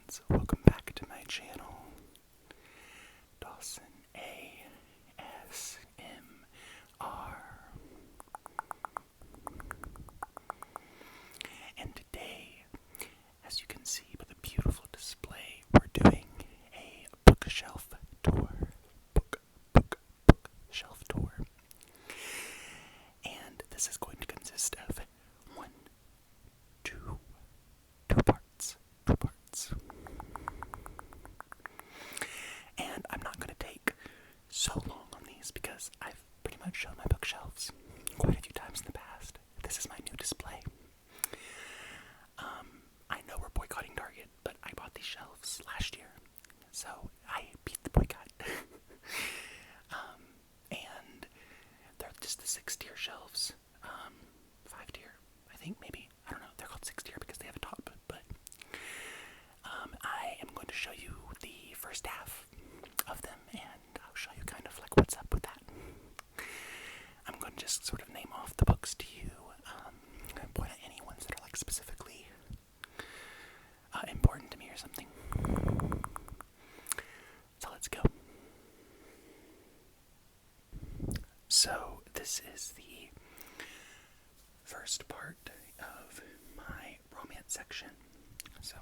friends, welcome back to my channel, Dawson ASMR. And today, as you can see by the beautiful display, we're doing a bookshelf tour. Bookshelf tour. And this is going to consist of two parts. And I'm not going to take so long on these because I've pretty much shown my bookshelves quite a few times in the past. This is my new display. I know we're boycotting Target, but I bought these shelves last year, so I beat the boycott. And they're just the 6-tier shelves. 5-tier, I think, maybe. I don't know. They're called 6-tier because they have a top, but I am going to show you the first half of them, and I'll show you kind of like what's up with that. I'm going to just sort of name off the books to you, and point at any ones that are like specifically important to me or something. So let's go. So this is the first part of my romance section. So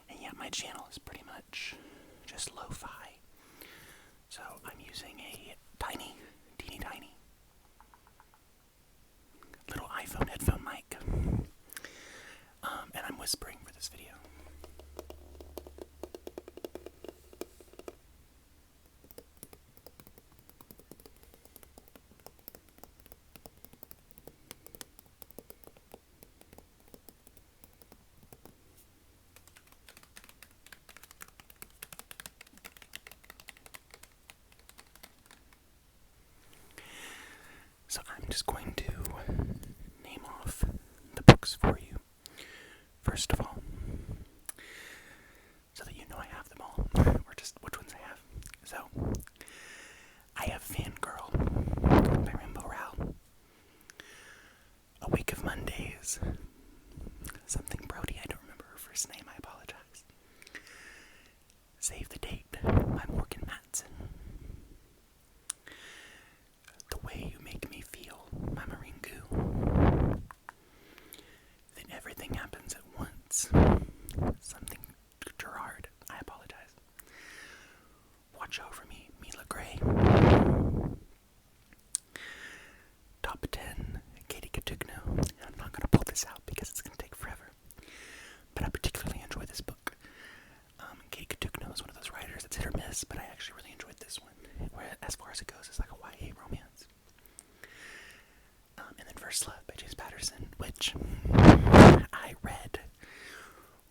and yeah, my channel is pretty much just lo-fi. So I'm using a teeny tiny little iPhone headphone mic. And I'm whispering for this video. So I'm just going to name off the books for you, first of all, so that you know I have them all, or just which ones I have. So, I have Fangirl by Rainbow Rowell, A Week of Mondays, something Brody, I don't remember her first name, I apologize. Save the Date by Morgan Matson. The Way You Make Me Feel by 𝐬𝐭𝐚𝐲. Then Everything Happens at Once, something Gerard, I apologize. Watch Over Me, Mila Gray. Top 10, 𝐬𝐭𝐚𝐲. I'm not going to pull this out because it's going to take forever, but I particularly enjoy this book. 𝐬𝐭𝐚𝐲 is one of those writers that's hit or miss, but I actually really enjoyed this one, where as far as it goes, it's like a YA romance. And then First Love by James Patterson, which I read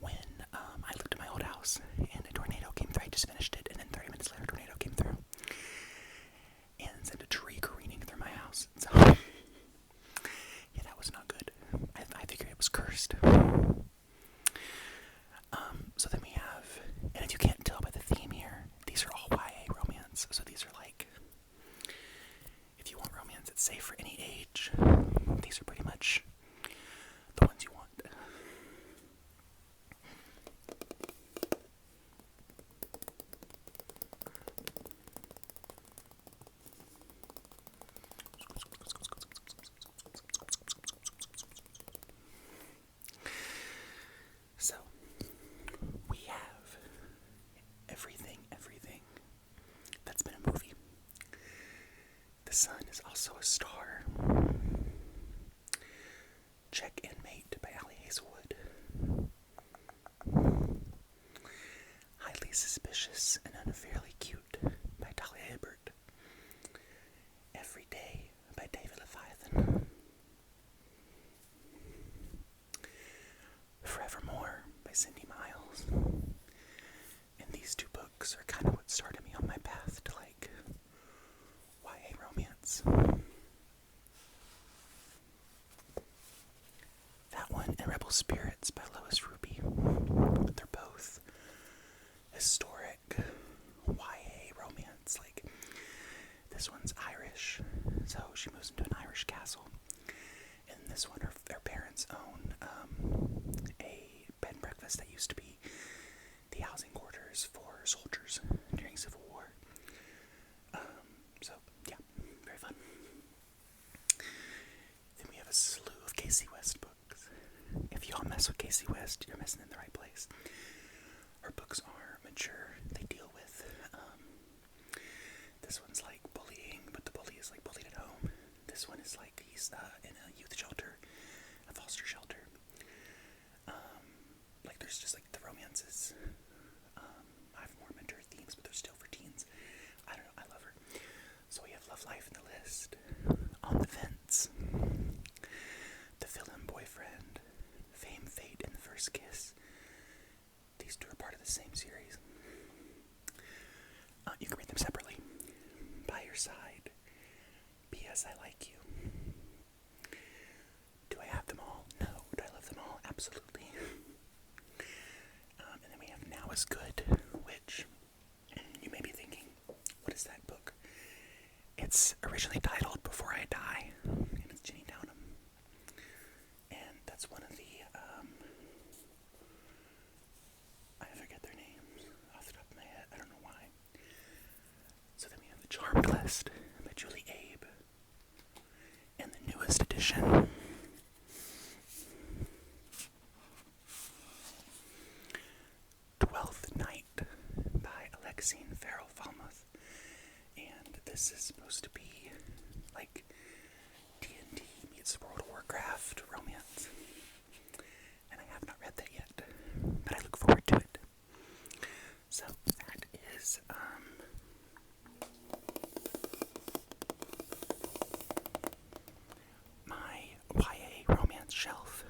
when I lived in my old house and a tornado came through. I just finished it, and then 30 minutes later a tornado came through and sent a tree careening through my house. So yeah, that was not good. I figured it was cursed. So then we have, and if you can't tell by the theme here, these are all YA romance. So these are like, if you want romance that's safe for any age, these are pretty much the ones you want. So, we have everything that's been a movie. The Sun is also a Star. Checkmate by Ali Hazelwood. Highly Suspicious and Unfairly Cute by Talia Hibbert. Every Day by David Leviathan. Forevermore by Cindy Miles. And these two books are kind of what started me on my path to like YA romance. That one and Rebel Spirits by Lois Ruby. They're both historic YA romance. Like, this one's Irish, so she moves into an Irish castle. And this one, her parents own a bed and breakfast that used to be the housing quarters for soldiers during Civil War. So, yeah, very fun. Then we have a slew of Casey West books. If y'all mess with Casey West, you're messing in the right place. Her books are mature. They deal with, this one's like bullying, but the bully is like bullied at home. This one is like he's in a youth shelter, a foster shelter. Like there's just like the romances. I have more mature themes, but they're still for teens. I don't know, I love her. So we have Love Life in the list, On the Fence, The Villain Boyfriend, Fame, Fate, and the First Kiss. These two are part of the same series. You can read them separately. By Your Side, P.S. I Like You. Do I have them all? No. Do I love them all? Absolutely. And then we have Now Is Good, which you may be thinking, what is that book? It's originally titled Before I Die, and it's Jenny Downham. And that's one of the, I forget their names off the top of my head. I don't know why. So then we have The Charmed List by Julie Abe, and the newest edition, Twelfth Night by Alexine Farrell-Falmouth. And this is supposed to be like D&D meets World of Warcraft romance. And I have not read that yet, but I look forward to it. So that is my YA romance shelf.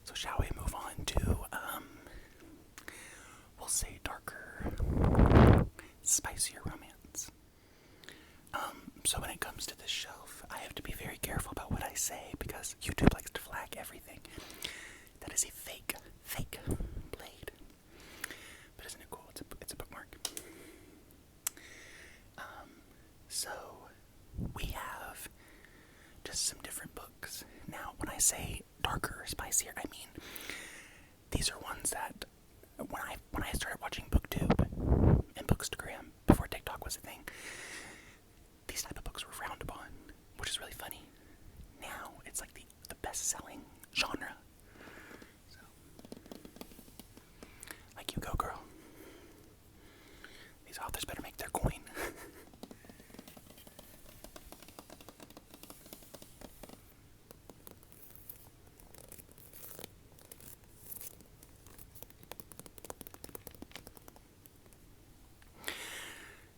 So shall we move on to we'll say darker, spicier romance. So when it comes to this shelf, I have to be very careful about what I say because YouTube likes to flag everything. That is a fake blade. But isn't it cool? It's a bookmark. So we have just some different books. Now, when I say darker or spicier, I mean these are ones that when I started watching BookTube and Bookstagram before TikTok was a thing, these type of books were frowned upon, which is really funny. Now it's like the best-selling genre. So, like you go, girl. These authors better make their coin.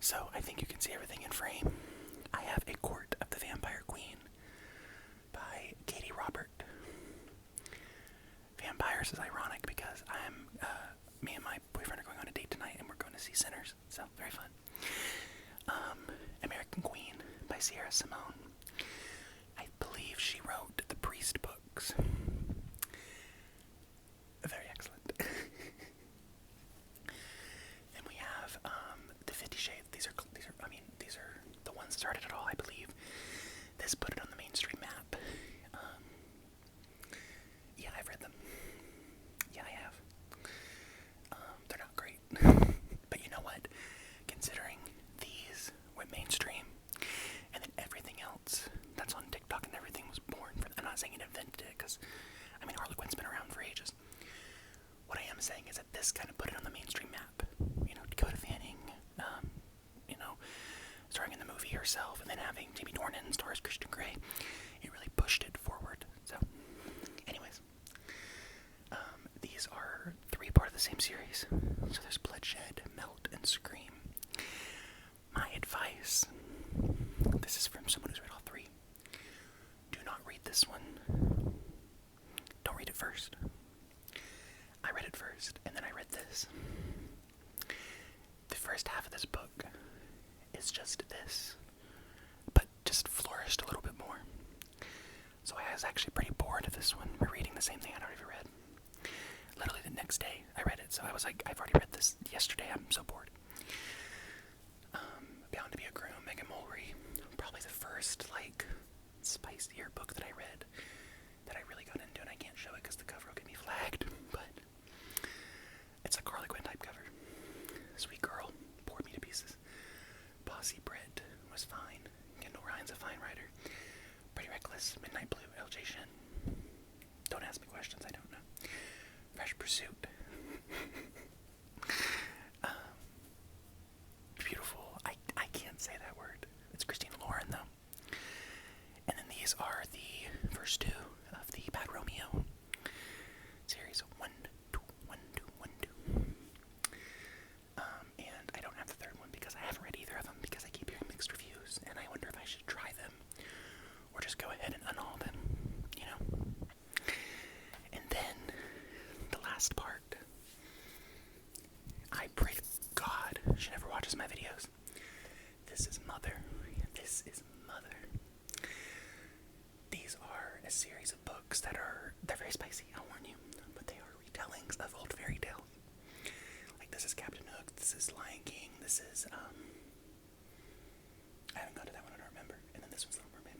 So, I think you can see everything in frame. I have A Court of the Vampire Queen by Katie Robert. Vampires is ironic because me and my boyfriend are going on a date tonight and we're going to see Sinners, so very fun. American Queen by Sierra Simone. I believe she wrote the Priest books. Very excellent. Then we have the 50 Shades. These are the ones that started it all, I believe. This put it on the mainstream map. Yeah, I've read them. Yeah, I have. They're not great. But you know what? Considering these went mainstream, and then everything else that's on TikTok and everything was born from, I'm not saying it invented it, because, I mean, Harlequin's been around for ages. What I am saying is that this kind of put it on the mainstream map. You know, Dakota Fanning, starring in the movie herself, and then having Jamie Dornan star as Christian Grey. It really pushed it forward. So, anyways. These are 3 part of the same series. So there's Bloodshed, Melt, and Scream. My advice, this is from someone who's read all 3. Do not read this one. Don't read it first. I read it first, and then I read this. The first half of this book is just this, but just flourished a little bit more. So I was actually pretty bored of this one. We're reading the same thing I'd already read. Literally the next day I read it, so I was like, I've already read this yesterday, I'm so bored. Bound to Be a Groom, Megan Mulry. Probably the first, spicier book that I read that I really got into, and I can't show it because the cover will get me flagged, but it's a Harlequin type cover. Sweet Girl bored me to pieces. Bossy Brit was fine. Kendall Ryan's a fine writer. Pretty Reckless, Midnight Blue, 𝐬𝐭𝐚𝐲. Don't ask me questions, I don't know. Fresh Pursuit. Beautiful. I can't say that word. It's Christina Lauren, though. And then these are the first two of the Bad Romeo series. 1, 2, 1, 2, 1, 2. And I don't have the third one because I haven't read either of them because I keep hearing mixed reviews, and I wonder if I should try them or just go ahead and unhaul them, you know. And then the last part. I pray to God she never watches my videos. This is Mother. This is Mother. These are a series of books they're very spicy, I'll warn you, but they are retellings of old fairy tales. Like, this is Captain Hook, this is Lion King, this is, I haven't got to that one, I don't remember. And then this one's Little Mermaid.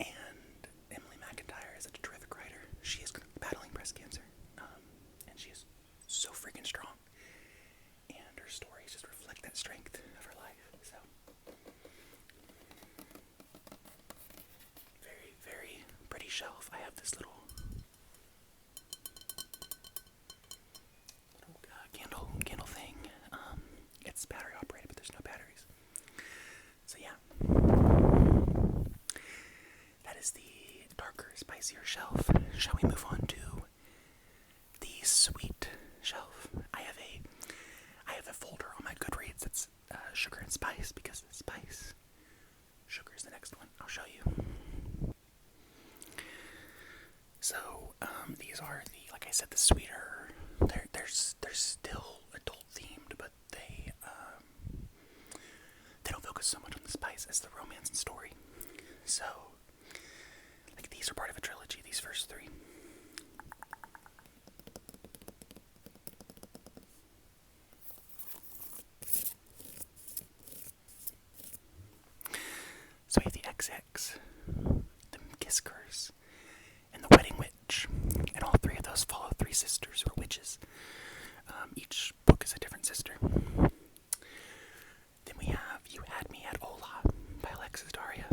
And Emily McIntyre is a terrific writer. She is battling breast cancer, and she is so freaking strong. And her stories just reflect that strength of her life. So, very, very pretty shelf. I have this little candle thing. It's battery operated, but there's no batteries. So yeah, that is the darker, spicier shelf. Shall we move on to the sweet shelf? I have a folder on my Goodreads that's sugar and spice, because spice, sugar is the next one. I'll show you. So these are like I said, the sweeter. They're still adult themed, but they don't focus so much on the spice as the romance and story. So, like, these are part of a trilogy. These first three. So we have the XX, the McQuiston, and the Wedding Witch, and all three of those follow three sisters or witches. Each book is a different sister. Then we have You Had Me at Hola by Alexis Daria,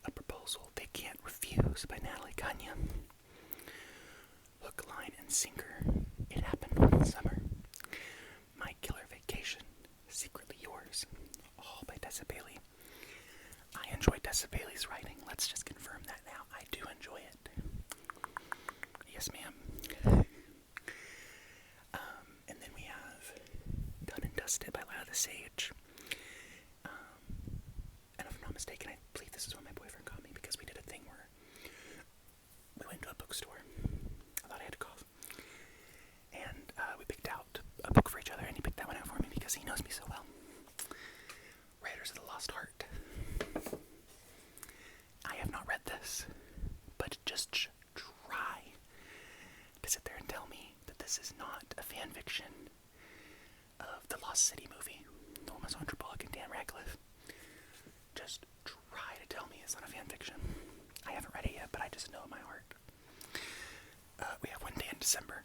A Proposal They Can't Refuse by 𝐬𝐭𝐚𝐲, Hook, Line, and Sinker, It Happened One Summer, My Killer Vacation, Secretly Yours, all by Tessa Bailey. I enjoy Tessa Bailey's writing. Let's just confirm that now. I do enjoy it. Yes, ma'am. And then we have Done and Dusted by Lila the Sage. And if I'm not mistaken, I believe this is what my boyfriend got me, because we did a thing where we went to a bookstore. I thought I had to cough. And we picked out a book for each other, and he picked that one out for me because he knows me so well. Raiders of the Lost Heart. I have not read this, but just try to sit there and tell me that this is not a fan fiction of the Lost City movie, the one with Sandra Bullock and Dan Radcliffe. Just try to tell me it's not a fan fiction. I haven't read it yet, but I just know in my heart. We have One Day in December,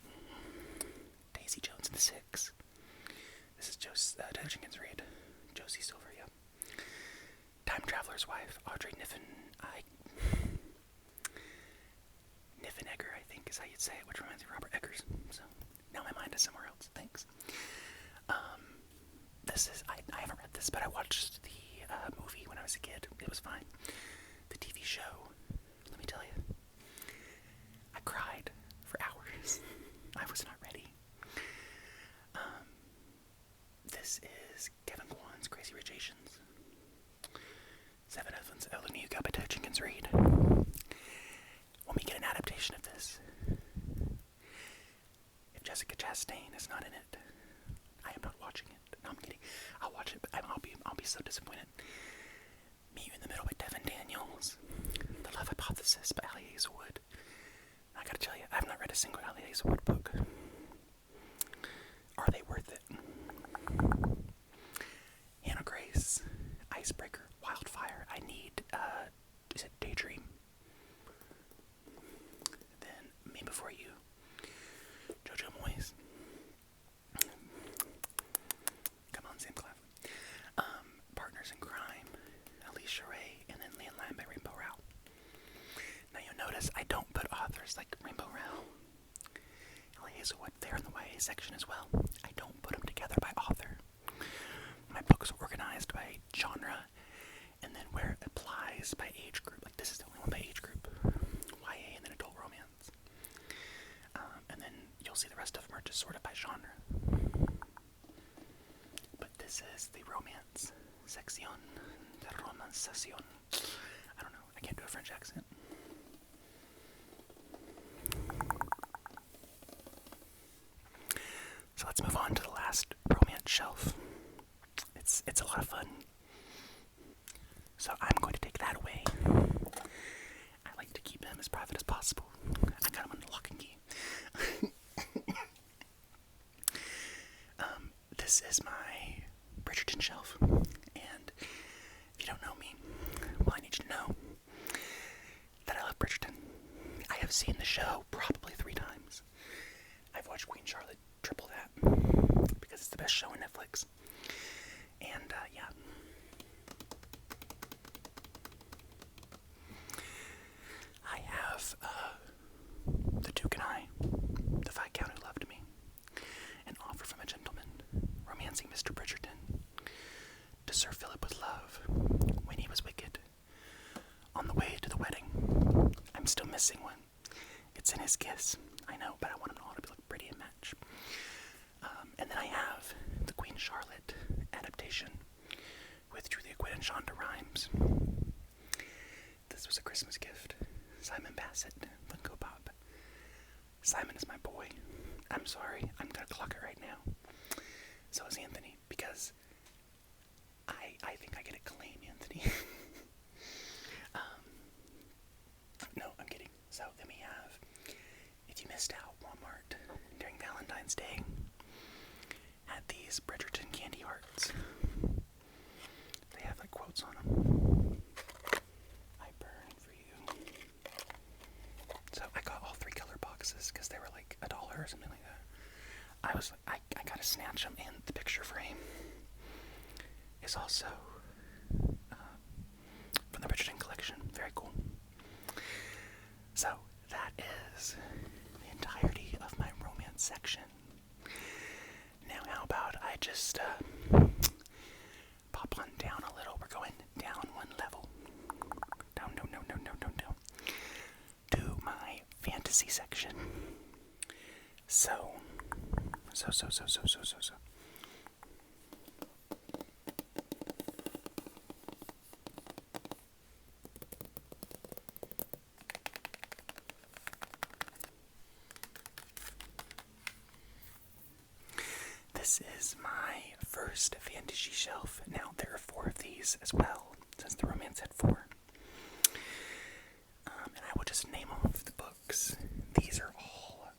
Daisy Jones and the Six. This is Taylor Jenkins Reid, Josie Silver, yeah. Time Traveler's Wife, Audrey Niffenegger, I think is how you'd say it, which reminds me of Robert Eggers. So now my mind is somewhere else. Thanks. This is I haven't read this, but I watched the movie when I was a kid. It was fine. The TV show, let me tell you, I cried for hours. I was not ready. This is Kevin Kwan's Crazy Rich Asians. Seven Heavens, 𝐬𝐭𝐚𝐲 by Taylor Jenkins Reid. When we get an adaptation of this, if Jessica Chastain is not in it, I am not watching it. No, I'm kidding. I'll watch it, but I'll be so disappointed. Meet You in the Middle by Devin Daniels. The Love Hypothesis by Ali Hazelwood. I gotta tell you, I have not read a single Ali Hazelwood book. Are they worth it? Hannah Grace, Icebreaker, Wildfire. section as well. I don't put them together by author. My books are organized by genre, and then where it applies by age group. Like this is the only one by age group. YA and then adult romance. And then you'll see the rest of them are just sorted by genre. But this is the romance section. The romance section. I don't know. I can't do a French accent. So let's move on to the last romance shelf. It's a lot of fun. So I'm going to take that away. I like to keep them as private as possible. I got them under lock and key. This is my Bridgerton shelf. And if you don't know me, well, I need you to know that I love Bridgerton. I have seen the show probably 3 times. I've watched Queen Charlotte triple that because it's the best show on Netflix. And yeah. I have The Duke and I, the Viscount Who Loved Me, An Offer from a Gentleman, Romancing Mr. Bridgerton, To Sir Philip with Love, When He Was Wicked, On the Way to the Wedding. I'm still missing one. It's in His Kiss. I know, but I want them all to look pretty and match. And then I have the Queen Charlotte adaptation with Julia Quinn and Shonda Rhimes. This was a Christmas gift. Simon Bassett, Funko Pop. Simon is my boy. I'm sorry, I'm gonna clock it right now. So is Anthony, because I think I get to claim Anthony. No, I'm kidding. So then we have, if you missed out, Walmart during Valentine's Day had these Bridgerton candy hearts. They have like quotes on them. I burn for you. So I got all 3 color boxes because they were like $1 or something like that. I was like, I gotta snatch them, and the picture frame is also from the Bridgerton collection. Very cool. So that is the entirety of my romance section. Now how about I just pop on down a little. We're going down 1 level. Down. To my fantasy section. So. This is my first fantasy shelf. Now, there are 4 of these as well, since the romance had 4. And I will just name off the books. These are all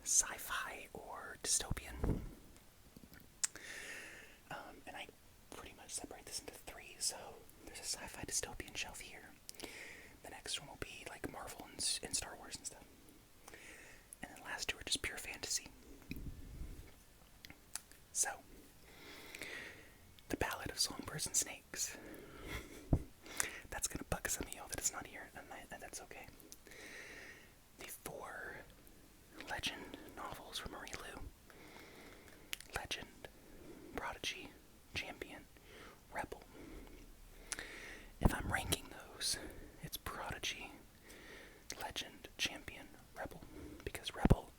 sci-fi or dystopian. And I pretty much separate this into 3, so there's a sci-fi dystopian shelf here. The next one will be like Marvel and Star Wars and stuff. And then the last 2 are just pure fantasy. So, The Ballad of Songbirds and Snakes. That's gonna bug some of y'all that it's not here, and that's okay. The 4 legend novels from Marie Lu. Legend, Prodigy, Champion, Rebel. If I'm ranking those, it's Prodigy, Legend, Champion, Rebel. Because Rebel,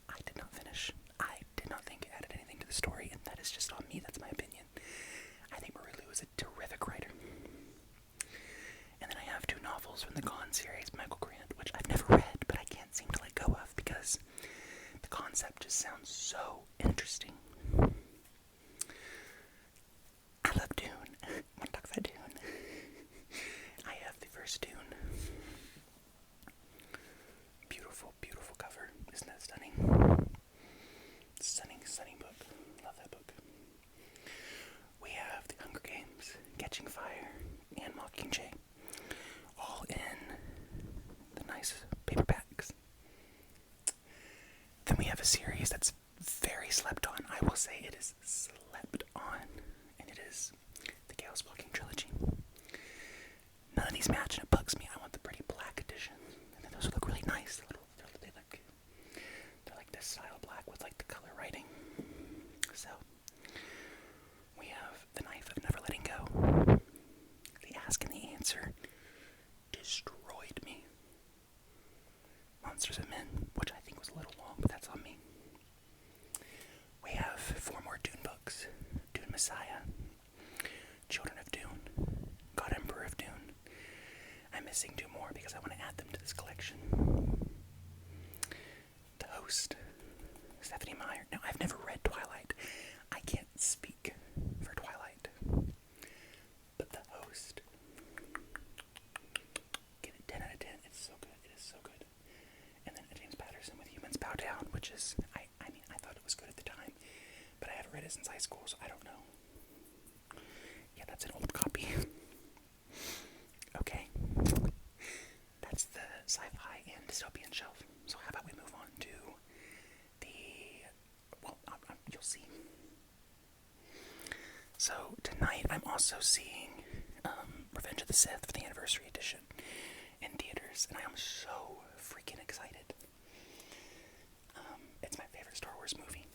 I did not finish. I did not think it added anything to the story, and that is just on me. That's my opinion. I think Marie Lu is a terrific writer. And then I have 2 novels from the 𝐬𝐭𝐚𝐲 series, Michael Grant, which I've never read, but I can't seem to let go of because the concept just sounds so interesting. I love Dune. I want to talk about Dune. I have the first Dune. Beautiful, beautiful cover. Isn't that stunning? Stunning book. Love that book. missing 2 more because I want to add them to this collection. The Host, Stephanie Meyer. Now, I've never read Twilight. I can't speak for Twilight. But The Host, give it 10 out of 10. It's so good. It is so good. And then James Patterson with Humans Bow Down, which is, I mean, I thought it was good at the time, but I haven't read it since high school, so I don't know. Yeah, that's an old copy. Okay. That's the sci-fi and dystopian shelf. So how about we move on to you'll see. So tonight I'm also seeing Revenge of the Sith for the anniversary edition in theaters, and I am so freaking excited. It's my favorite Star Wars movie,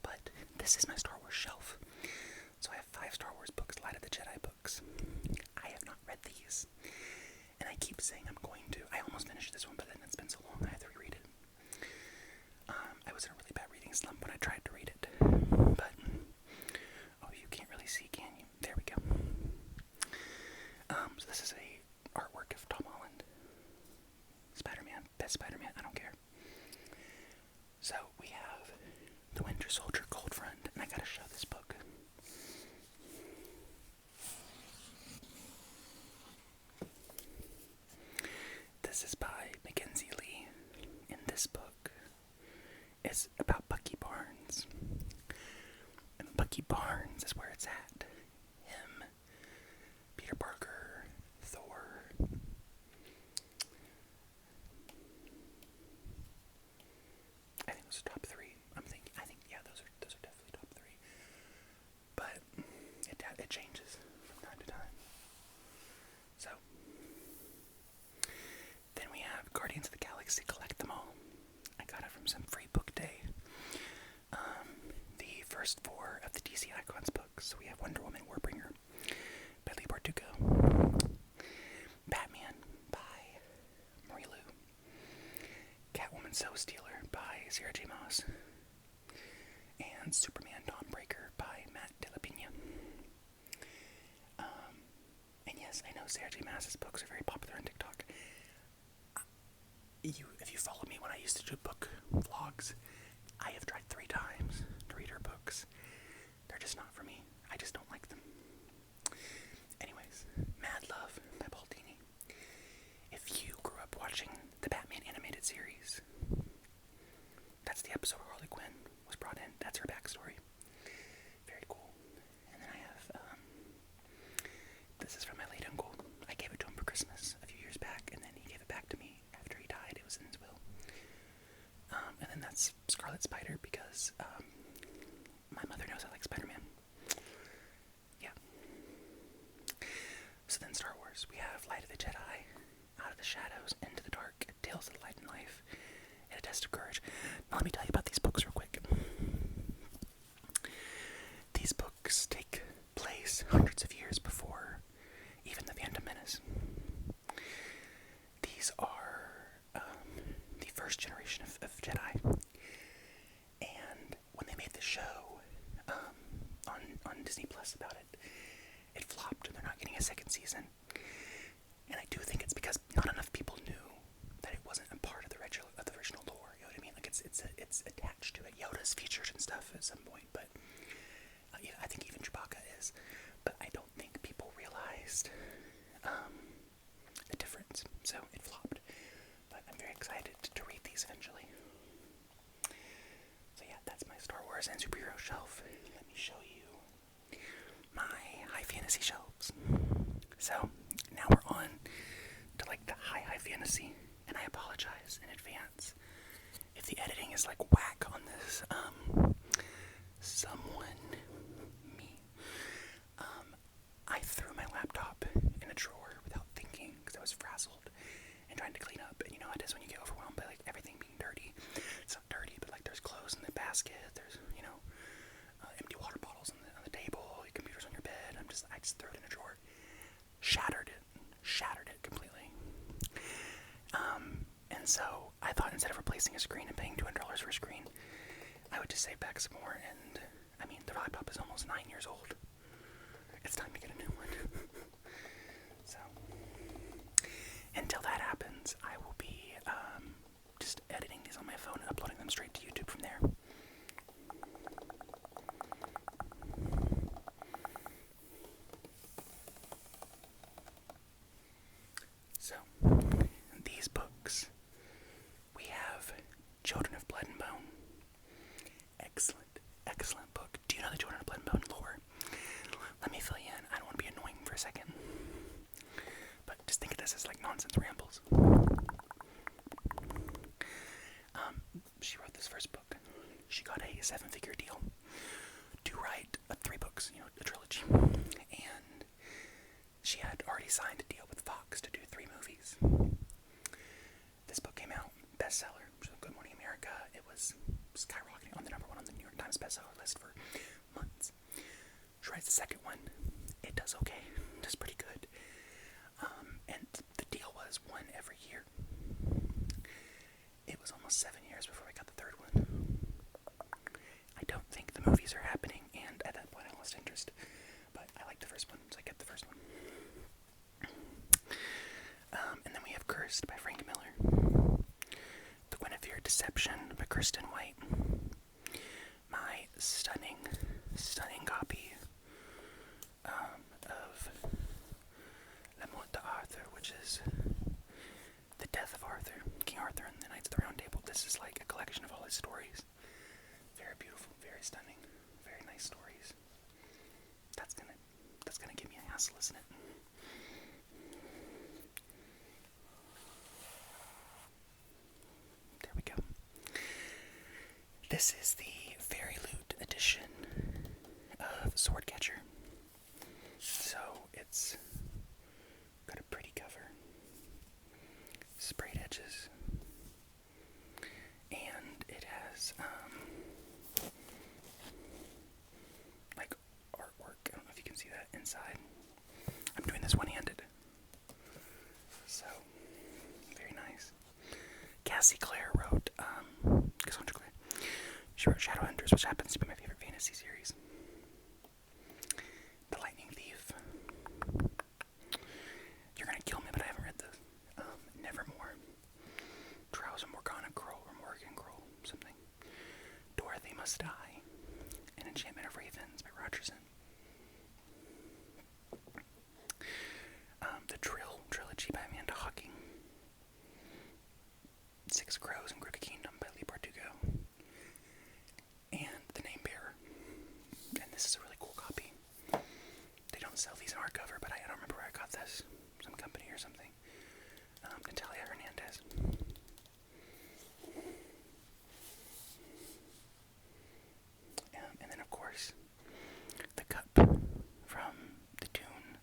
but this is my Star Wars shelf. So I have 5 Star Wars books, Light of the Jedi books. I have not read these, and I keep saying I'm going to. I almost finished this one, but then it's been so long I had to reread it. I was in a really bad reading slump when I tried to read it, but you can't really see, can you? There we go. So this is a artwork of Tom Holland. Spider-Man, best Spider-Man, I don't care. So we have The Winter Soldier, Cold Front, and I gotta show this book. This is by Mackenzie Lee, and this book is about Bucky Barnes. And Bucky Barnes is where it's at. Him, Peter Parker, Thor. I think those are top 3. Yeah, those are definitely top 3. But it changes from time to time. So then we have Guardians of the Galaxy, collect them all. I got it from some free book day. The first 4 of the DC Icons books. So we have Wonder Woman, Warbringer by Lee Bardugo, Batman by Marie Lu, Catwoman Soul Stealer by 𝐬𝐭𝐚𝐲, and Superman Dawnbreaker by Matt Delapina. And yes, I know 𝐬𝐭𝐚𝐲's books are very popular on TikTok. If you follow me when I used to do book vlogs, I have tried 3 times to read her books. They're just not for me. I just don't like them. Anyways, Mad Love by Paul Dini. If you grew up watching the Batman animated series, that's the episode where Harley Quinn was brought in. That's her backstory. Very cool. And then I have, this is from my late uncle. I gave it to him for Christmas a few years back, and then he gave it back to me after he died. It was in his will. And then that's Scarlet Spider, because my mother knows I like Spider-Man. Yeah. So then Star Wars. We have Light of the Jedi, Out of the Shadows, Into the Dark, Tales of the Light and Life, and A Test of Courage. Now let me tell you about these books real quick. These books take place hundreds of years before even the Phantom Menace. These are the first generation of Jedi, and when they made the show on Disney Plus about it, it flopped, and they're not getting a second season. And I do think it's because not enough people knew that it wasn't a part of the original lore. You know what I mean? Like it's attached to it. Yoda's featured and stuff at some point, but I think even Chewbacca is. But I don't think people realized the difference, so it flopped. But I'm very excited to read these eventually. So yeah, that's my Star Wars and superhero shelf. Let me show you my high fantasy shelves. So now we're on to like the high fantasy, and I apologize in advance if the editing is like whack on this. I threw my laptop in a drawer without thinking because I was frazzled and trying to clean up. And you know how it is when you get overwhelmed by like everything being dirty. It's not dirty, but like there's clothes in the basket. There's empty water bottles on the table. Your computer's on your bed. I just threw it in a drawer, shattered it completely. And so I thought instead of replacing a screen and paying $200 for a screen, I would just save back some more. And I mean, the laptop is almost 9 years old. It's time to get a new one. So, So, these books, we have Children of Blood and Bone. Excellent, excellent book. Do you know the Children of Blood and Bone lore? Let me fill you in. I don't want to be annoying for a second. But just think of this as like nonsense rambles. She wrote this first book. She got a 7-figure deal to write 3 books, a trilogy. And she had already signed a deal with Fox to do 3 movies. This book came out, bestseller. Good Morning America. It was skyrocketing on the #1 on the New York Times bestseller list for months. She writes the second one. It does okay. It does pretty good. And the deal was 1 every year. It was almost 7 years before I got the 3rd one. I don't think the movies are happening, and at that point I lost interest. But I liked the first one, so I kept the first one. And then we have Cursed by Frank Miller. The Guinevere Deception by Kirsten White. My stunning copy of La Mort d'Arthur, which is The Death of Arthur, King Arthur and the Knights of the Round Table. This is like a collection of all his stories. Very beautiful, very stunning, very nice stories. That's gonna give me a hassle, isn't it? There we go. This is the Fairy Loot edition of Swordcatcher. So it's got a pretty cover, sprayed edges, and it has like artwork. I don't know if you can see that inside. I'm doing this one-handed, so very nice. Cassie Clare wrote Cassandra Clare. She wrote Shadowhunters, which happens to be my favorite fantasy series. The Lightning Thief. You're gonna kill me, but I haven't read this. Nevermore. Trials of Morgana Kroll, or Morgan Kroll, something. Dorothy Must Die. An Enchantment of Ravens by Rogerson. The Trilogy by Amanda Hawking. Six Crows and Crooked Kingdom by Lee Bardugo. And The Name Bearer. And this is a really cool copy. They don't sell these in hardcover, but I don't remember where I got this. Some company or something. Natalia Hernandez. And then, of course, the cup from the Dune,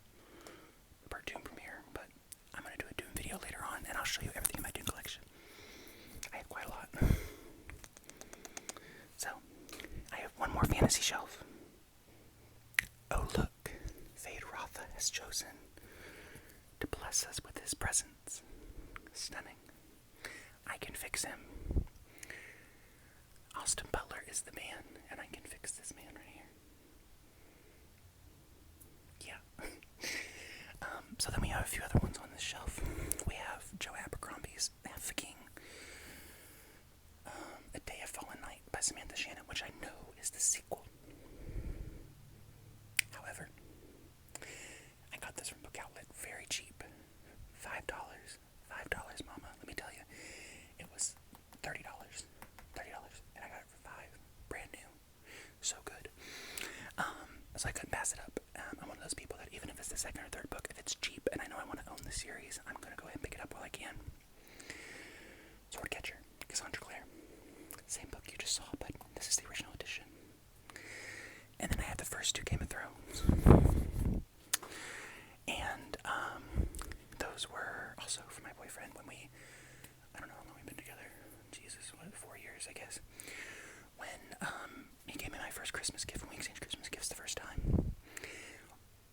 part Dune premiere. But I'm going to do a Dune video later on, and I'll show you everything in my Dune collection. I have quite a lot. So, I have one more fantasy shelf. Oh look, Fade Rotha has chosen to bless us with his presence. Stunning. I can fix him. Austin Butler is the man, and I can fix this man right here. Yeah. So then we have a few other ones on this shelf. We have Joe Abercrombie's Half the King. A Day of Fallen Night by Samantha Shannon, which I know is the sequel. However, I got this from Book Outlet very cheap. $5. $5, mama. Let me tell you. It was $30. And I got it for $5. Brand new. So good. So I couldn't pass it up. I'm one of those people that even if it's the second or third book, if it's cheap and I know I want to own the series, I'm going to go ahead and pick it up while I can. Swordcatcher, Cassandra Clare. Same book you just saw, but this is the original edition. And then I had the first 2 Game of Thrones. And those were also for my boyfriend when I don't know how long we've been together. Jesus, 4 years, I guess. When he gave me my first Christmas gift, when we exchanged Christmas gifts the first time.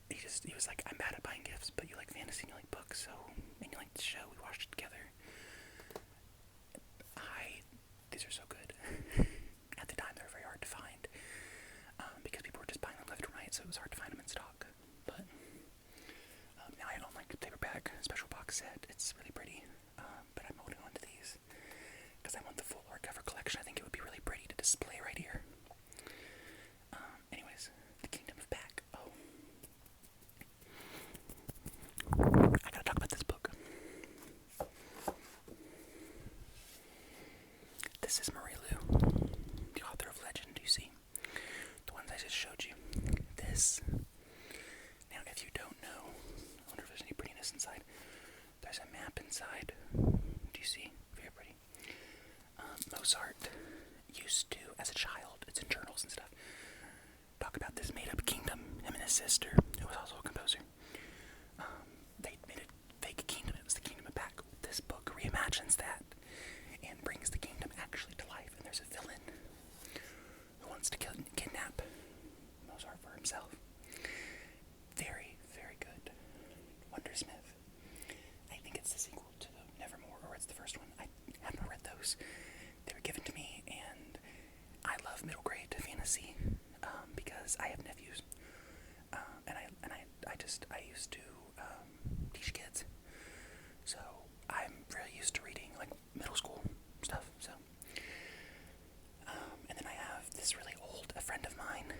He was like, I'm bad at buying gifts, but you like fantasy and you like books, and you like the show, we watched it together. These are so good. At the time, they were very hard to find, because people were just buying them left and right, so it was hard to find them in stock. But now I own like a paperback special box set. It's really pretty, but I'm holding on to these because I want the full hardcover collection. I think it would be really pretty to display right here. Anyways, The Kingdom of Pack. Oh, I gotta talk about this book. This is Marie Lu, the author of Legend, you see. The ones I just showed you. This. Now, if you don't know, I wonder if there's any prettiness inside. There's a map inside. Do you see? Very pretty. Mozart used to, as a child, it's in journals and stuff, talk about this made-up kingdom. Him and his sister, who was also a composer, they made a fake kingdom. It was the Kingdom of Back. This book reimagines that and brings the kingdom actually to life. And there's a villain who wants to kidnap Mozart for himself. Very, very good. Wondersmith. I think it's the sequel to Nevermore, or it's the first one. I have not read those. They were given to me, and I love middle grade fantasy because I have nephews, and I used to teach kids, so I'm really used to reading like middle school stuff. So, and then I have this really old. A friend of mine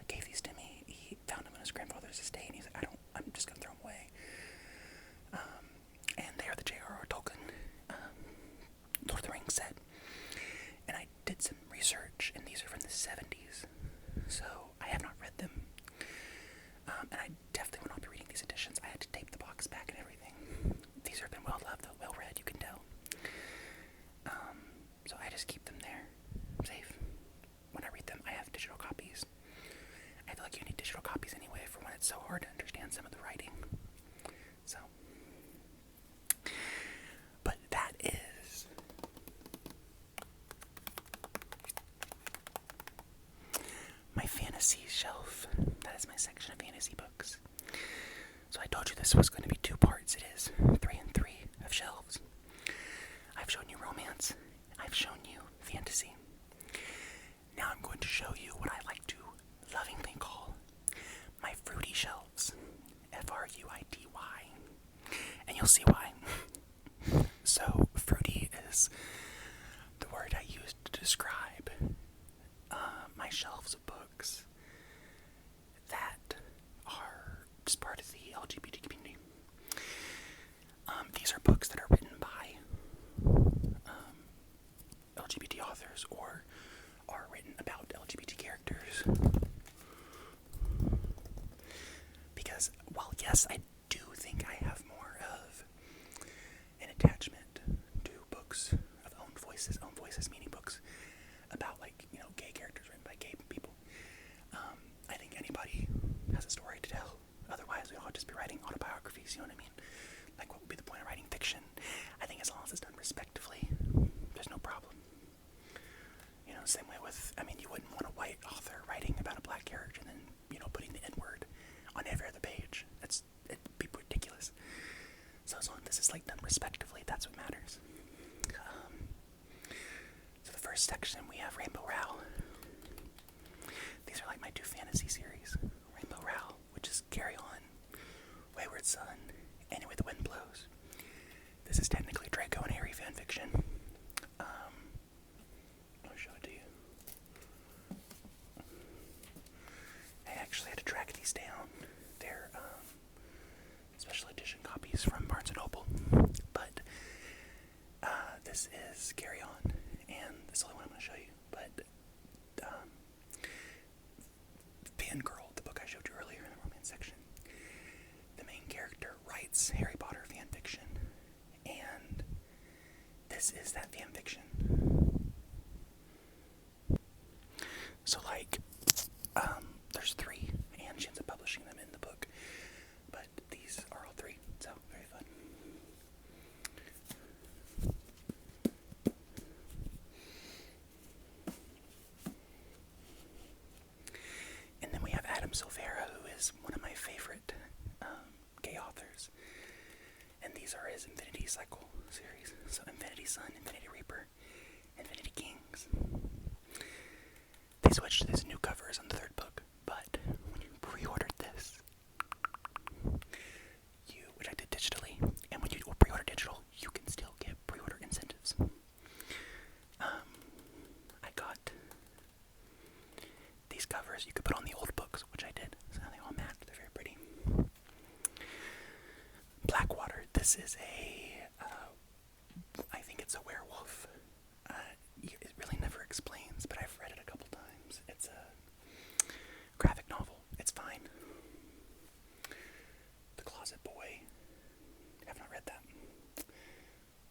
gave these to me. He found them on his grandfather's estate, and he's like, I'm just gonna throw them away. And they are the J.R.R. Tolkien Lord of the Rings set. And I did some research, and these are from the 70s, so I have not read them. And I definitely will not be reading these editions. I had to tape the box back and everything. These have been well loved, though, well read, you can tell. So I just keep them there, safe. When I read them, I have digital copies. I feel like you need digital copies anyway for when it's so hard to understand some of the writing. So, but that is my fantasy shelf. That is my section of fantasy books. So I told you this was going to be 2 parts. It is 3 and 3 of shelves. I've shown you romance. I've shown you fantasy. Now I'm going to show you what I like to lovingly call my fruity shelves. F-R-U-I-T-Y. And you'll see why. So, fruity is the word I used to describe my shelves of books that are just part of the LGBT community. These are books that are written by LGBT authors or are written about LGBT characters. Because while yes, I do think I have more of an attachment to books of own voices meaning books about, like, you know, gay characters written by gay people. I think anybody has a story to tell. Otherwise, we'd all just be writing autobiographies, you know what I mean? Like, what would be the point of writing fiction? I think as long as it's done respectfully, there's no problem. You know, same way with, I mean, you wouldn't want a white author writing about a black character and then, you know, putting the N-word on every other page. It'd be ridiculous. So as long as this is, like, done respectively, that's what matters. So the first section, we have Rainbow Rowell. These are like my 2 fantasy series. Rainbow Rowell, which is Carry On, Wayward Son, Anyway the Wind Blows. This is technically Draco and Harry fanfiction. I'll show it to you. I actually had to track these down. They're special edition copies from Barnes & Noble. But this is Carry On, and this is the only one I'm going to show you. But Fangirl, the book I showed you earlier in the romance section, the main character writes Harry Potter fanfiction, and this is that fanfiction. So, like, there's 3, and she ends up publishing them in the book, but these are all 3, so very fun. And then we have Adam Silvera, who is one of my favorite gay authors, and these are his Infinity Cycle series. So Infinity Sun, Infinity Reaper, Infinity Kings. They switched to these new covers on the 3rd book, but when you pre-ordered this, which I did digitally, and when you pre-order digital, you can still get pre-order incentives. I got these covers you could put on the old books, which I did, so they all match. They're very pretty. Blackwater. This is I think it's a werewolf. explains, but I've read it a couple times. It's a graphic novel. It's fine. The Closet Boy. I have not read that.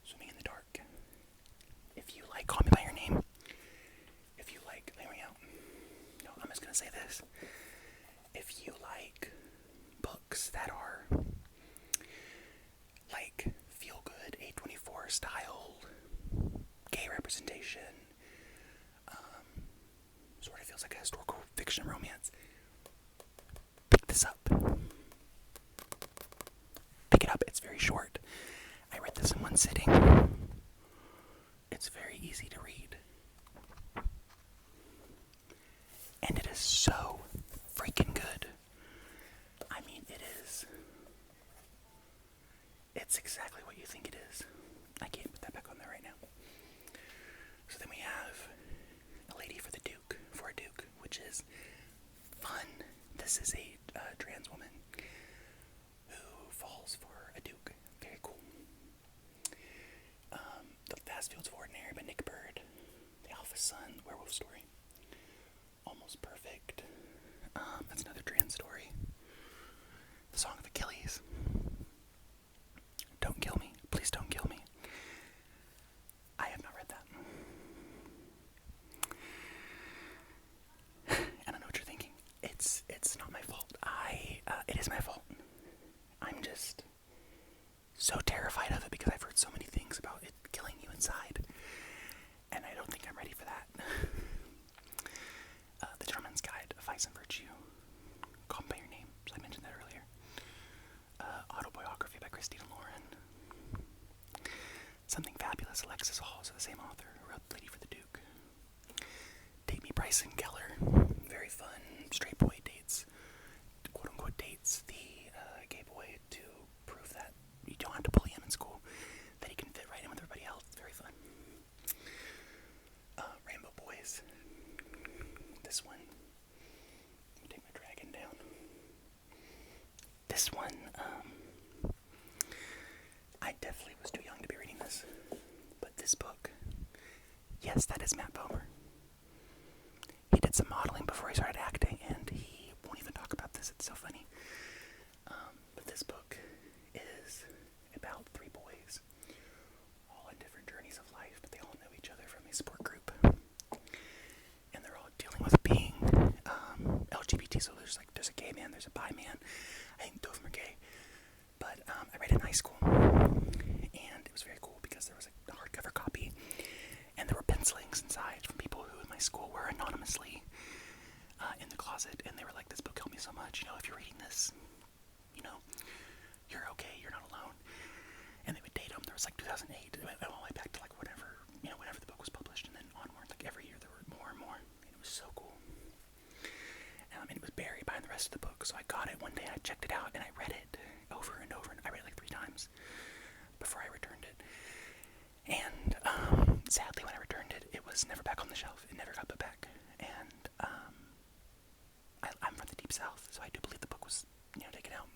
Swimming in the Dark. If you like Call Me By Your Name, if you like, hear me out. No, I'm just gonna say this. If you like books that are like feel good, A24 styled, gay representation, sort of feels like a historical fiction romance, pick this up. Pick it up. It's very short. I read this in one sitting. It's very easy to read. And it is so freaking good. I mean, it is. It's exactly what you think it is. I can't put that back on there right now. So then we have A Lady for the Duke, for a Duke, which is fun. This is a trans woman who falls for a Duke. Very cool. The Vast Fields of Ordinary by Nick Bird. The Alpha Sun werewolf story. Almost Perfect. That's another trans story. The Song of Achilles. Don't Kill Me. Please Don't Kill Me. I have not read that. And I know what you're thinking. It's not my fault. It is my fault. I'm just so terrified of it because I've heard so many things about it killing you inside. And I don't think I'm ready for that. The Gentleman's Guide of Vice and Virtue. Call Me By Your Name. So I mentioned that earlier. Autobiography by Christina Lauren. Something Fabulous, Alexis Hall, so the same author who wrote Lady for the Duke. Date Me, Bryson Keller. Very fun. Straight boy dates, quote unquote dates, the gay boy to prove that you don't have to bully him in school, that he can fit right in with everybody else. Very fun. Rainbow Boys. This one. Let me take my dragon down. This one, I definitely was too young to be reading this. But this book, yes, that is Matt Bomer. He did some modeling before he started acting, and he won't even talk about this. It's so funny. But this book is about three boys, all on different journeys of life, but they all know each other from a support group. And they're all dealing with being LGBT. So there's a gay man, there's a bi man. I think both of them are gay. But I read it in high school, and it was very cool because there was a hardcover copy, and there were pencilings inside from people who in my school were anonymously in the closet, and they were like, this book helped me so much, if you're reading this, you're okay, you're not alone. And they would date them. There was 2008, it went all the way back to whenever the book was published, and then onward, every year there were more and more, and it was so cool. It was buried behind the rest of the book, so I got it one day, I checked it out, and I read it over and over, and I read it 3 times before I returned it. And sadly, when I returned it, it was never back on the shelf. It never got put back. And I'm from the Deep South, so I do believe the book was, taken out.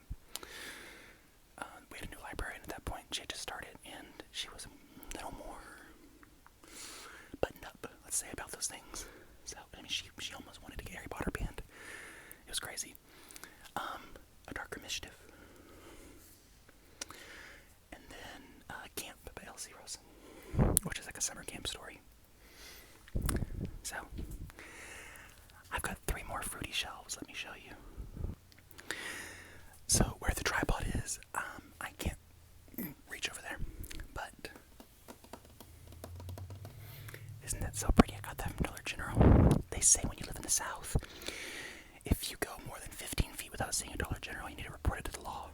We had a new librarian at that point. She had just started, and she was a little more buttoned up, let's say, about those things. So, she almost wanted to get Harry Potter banned. It was crazy. A Darker Mischief. And then Camp by Elsie Rosen, which is like a summer camp story. So, I've got 3 more fruity shelves. Let me show you. So, where the tripod is, I can't reach over there, but isn't that so pretty? I got that from Dollar General. They say when you live in the South, if you go more than 15 feet without seeing a Dollar General, you need to report it to the law.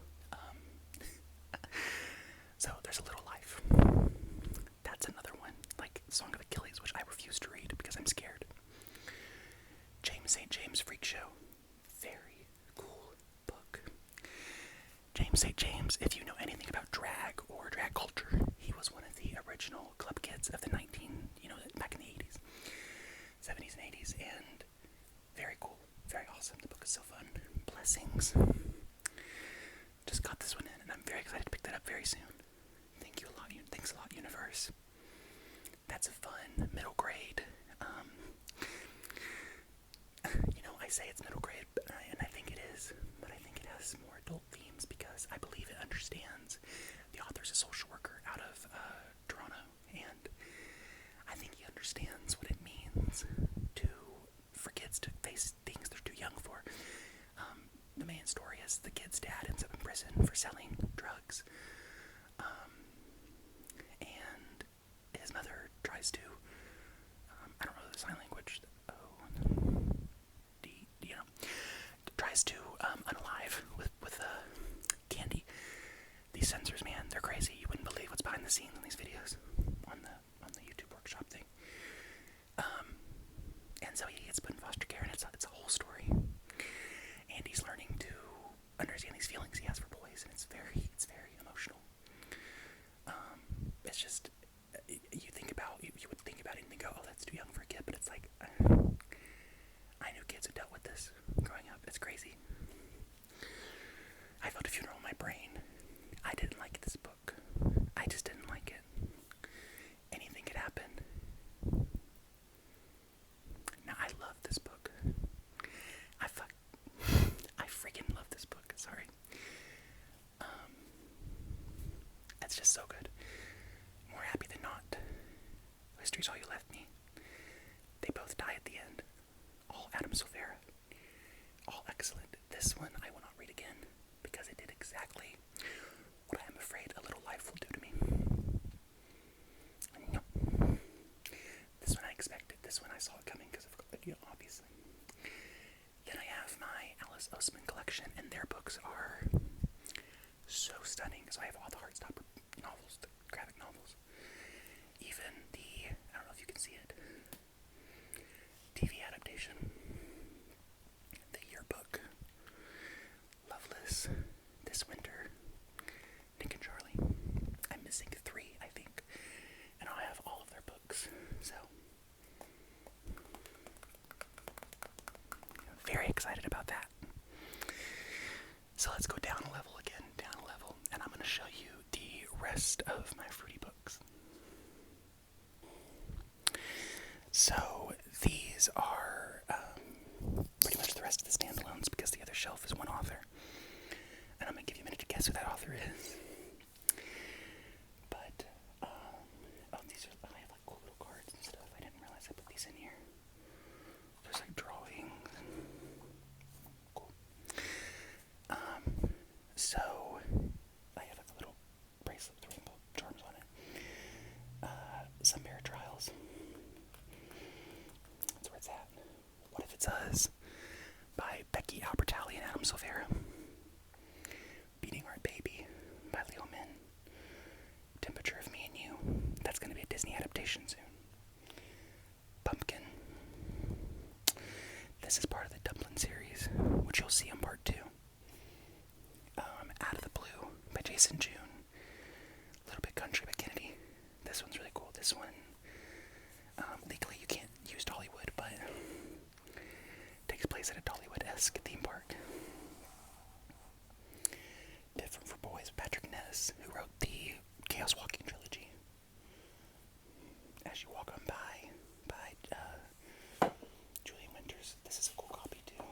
So there's a little life. That's another one, like Song of Achilles, which I refuse to read because I'm scared. St. James Freak Show. Very cool book. James St. James, if you know anything about drag or drag culture, he was one of the original club kids of the back in the 80s, 70s and 80s, and very cool, very awesome. The book is so fun. Blessings. Just got this one in, and I'm very excited to pick that up very soon. Thanks a lot, Universe. That's a fun middle grade say it's middle grade, and I think it is, but I think it has more adult themes because I believe it understands. The author's a social worker out of Toronto, and I think he understands what it means for kids to face things they're too young for. The main story is the kid's dad ends up in prison for selling drugs, and his mother tries to, I don't know the sign language, tries to unalive with candy. These censors, man, they're crazy. You wouldn't believe what's behind the scenes on these videos on the YouTube workshop thing. And so he gets put in foster care, and it's a whole story. And he's learning to understand these feelings he has for boys, and it's very emotional. It's just you would think about it and think, oh, that's too young for a kid, but it's like I knew kids who dealt with this growing up. It's crazy. I felt a funeral in my brain. I didn't like this book. I just didn't like it. Anything could happen. Now, I love this book. I freaking love this book. Sorry. It's just so good. More happy than not. History's All You Left Me. They both die at the end. All Adam Silvera. All excellent. This one I will not read again because it did exactly what I am afraid a little life will do to me. No. This one I expected. This one I saw it coming because of, obviously. Then I have my Alice Oseman collection, and their books are so stunning. So I have all the Heartstopper novels, the graphic novels. Even the, I don't know if you can see it, TV adaptation. The yearbook. Loveless. This Winter. Nick and Charlie. I'm missing 3, I think. And I have all of their books. So, very excited about that. So let's go down a level again. Down a level. And I'm going to show you the rest of my fruity books. So these are pretty much the rest of the standalones because the other shelf is one author. And I'm going to give you a minute to guess who that author is. But, I have like cool little cards and stuff. I didn't realize I put these in here. There's like drawings. Cool. So, I have like a little bracelet with rainbow charms on it. Some Bear Trials. That's where it's at. What If It's Us? By Becky Albertalli and Adam Silvera. Beating Heart Baby by Leo Min. Temperature of Me and You. That's going to be a Disney adaptation soon. Pumpkin. This is part of the Dumpling series, which you'll see in part 2. Out of the Blue by Jason June. A Little Bit Country by Kennedy. This one's really cool. This one, legally you can't use Dollywood, but takes place at a Dollywood-esque theme park. Different for Boys, Patrick Ness, who wrote the Chaos Walking trilogy. As You Walk On By Julian Winters. This is a cool copy too.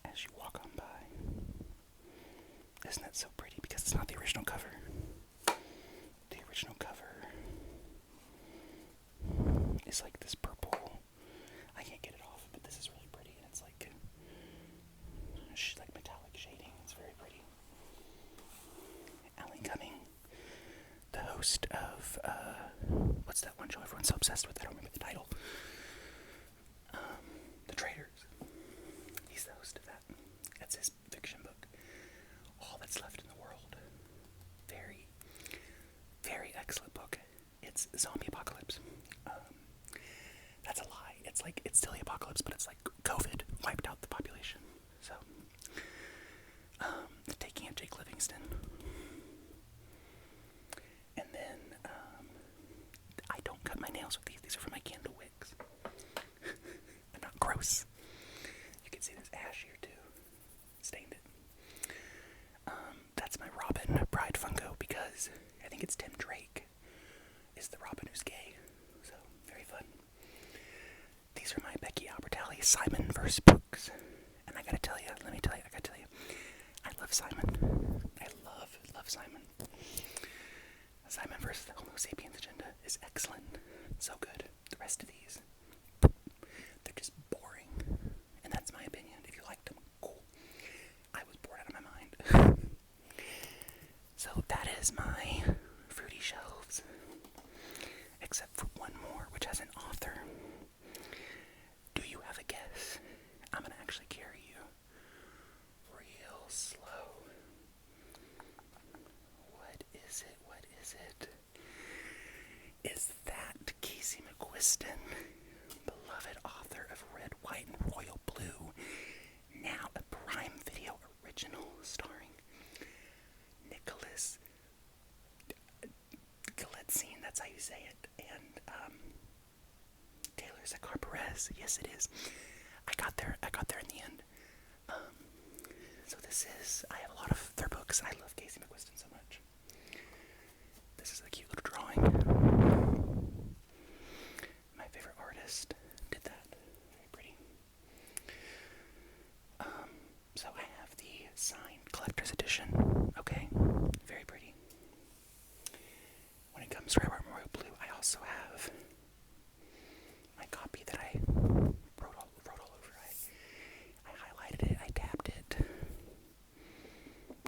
As You Walk On By. Isn't that so pretty? Because it's not the original cover. The original cover is like this purple. I can't get it off, but this is really pretty, and it's like metallic shading. It's very pretty. Alan Cumming, the host of what's that one show everyone's so obsessed with? I don't remember the title. The Traitors. He's the host of that. That's his fiction book. All That's Left in the World. Very, very excellent book. It's zombie apocalypse. That's a lie. It's still the apocalypse, but it's like COVID wiped out the population. So, The Taking of Jake Livingston. And then, I don't cut my nails with these. These are for my candle wicks. They're not gross. You can see there's ash here too. Stained it. That's my Robin Bride Funko because I think it's Tim Drake is the Robin who's gay. So, very fun. These are my Becky Albertalli Simon vs. Books. And I gotta tell you, I love Simon. I love Simon. Simon vs. the Homo sapiens agenda is excellent. So good. The rest of these, they're just boring. And that's my opinion. If you liked them, cool. I was bored out of my mind. So that is my fruity shelves. Except for one more, which has an author. Do you have a guess? I'm gonna actually carry you real slow. What is it? What is it? Is that Casey McQuiston, beloved author of Red, White, and Royal Blue, now a Prime Video original starring Nicholas 𝐬𝐭𝐚𝐲, that's how you say it, and Taylor Zakhar-Perez. Yes, it is. I got there in the end. So this is, I have a lot of their books. I love Casey McQuiston so much. This is a cute little drawing. My favorite artist did that. Very pretty. So I have the signed collector's edition. Okay, very pretty. When it comes to Red, White, and Royal Blue, I also have my copy that I wrote all over. I highlighted it, I tabbed it.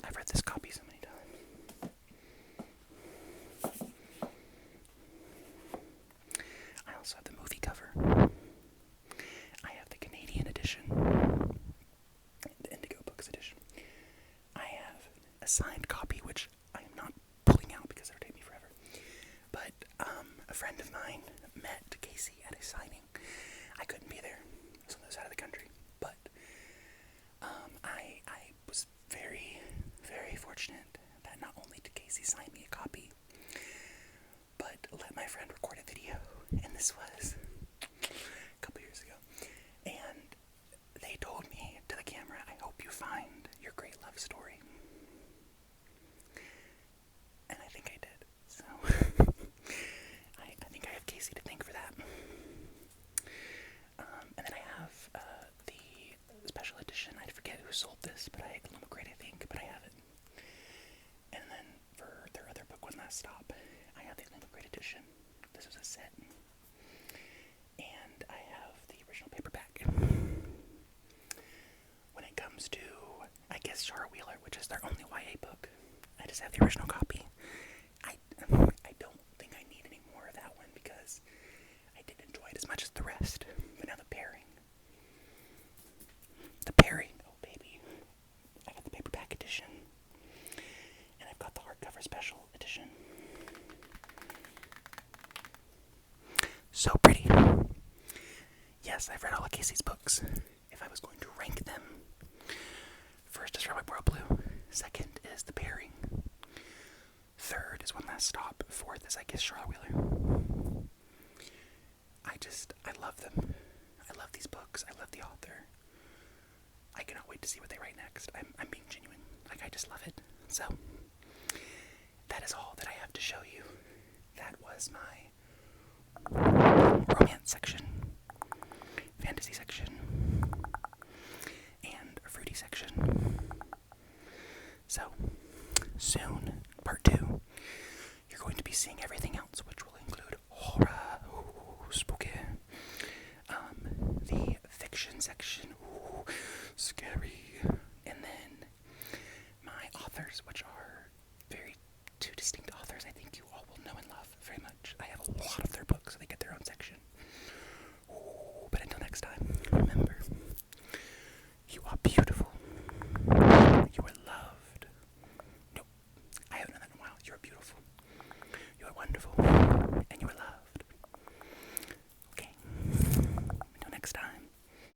I've read this copy so many times. I also have the movie cover. I have the Canadian edition, the Indigo Books edition. I have a signed copy, which I am not pulling out because it'll take me forever. But a friend of mine met Casey at a signing. I couldn't be there. I was on the other side of the country. But I was very, very fortunate that not only did Casey sign me a copy, but let my friend record a video. And this was a couple years ago. And they told me to the camera, I hope you find your great love story. And I think I did. So I think I have Casey to thank for that. And then I have the special edition. I forget who sold this, but Lumicrate, I think, but I have it. And then for their other book, One Last Stop, I have the Lumicrate edition. This was a set. And I have the original paperback. When it comes to, I guess, Shara Wheeler, which is their only YA book, I just have the original copy. I don't think I need any more of that one because I did enjoy it as much as the rest. But now the pairing. Oh baby. I got the paperback edition. And I've got the hardcover special edition. So pretty. Yes, I've read all of Casey's books. If I was going to rank them, first is Red, White, and Royal Blue. Second is The Pairing. Third is One Last Stop. Fourth is, I guess, Shara Wheeler. I love them. I love these books. I love the author. I cannot wait to see what they write next. I'm being genuine. I just love it. So, that is all that I have to show you. That was my romance section, fantasy section, and a fruity section. So, soon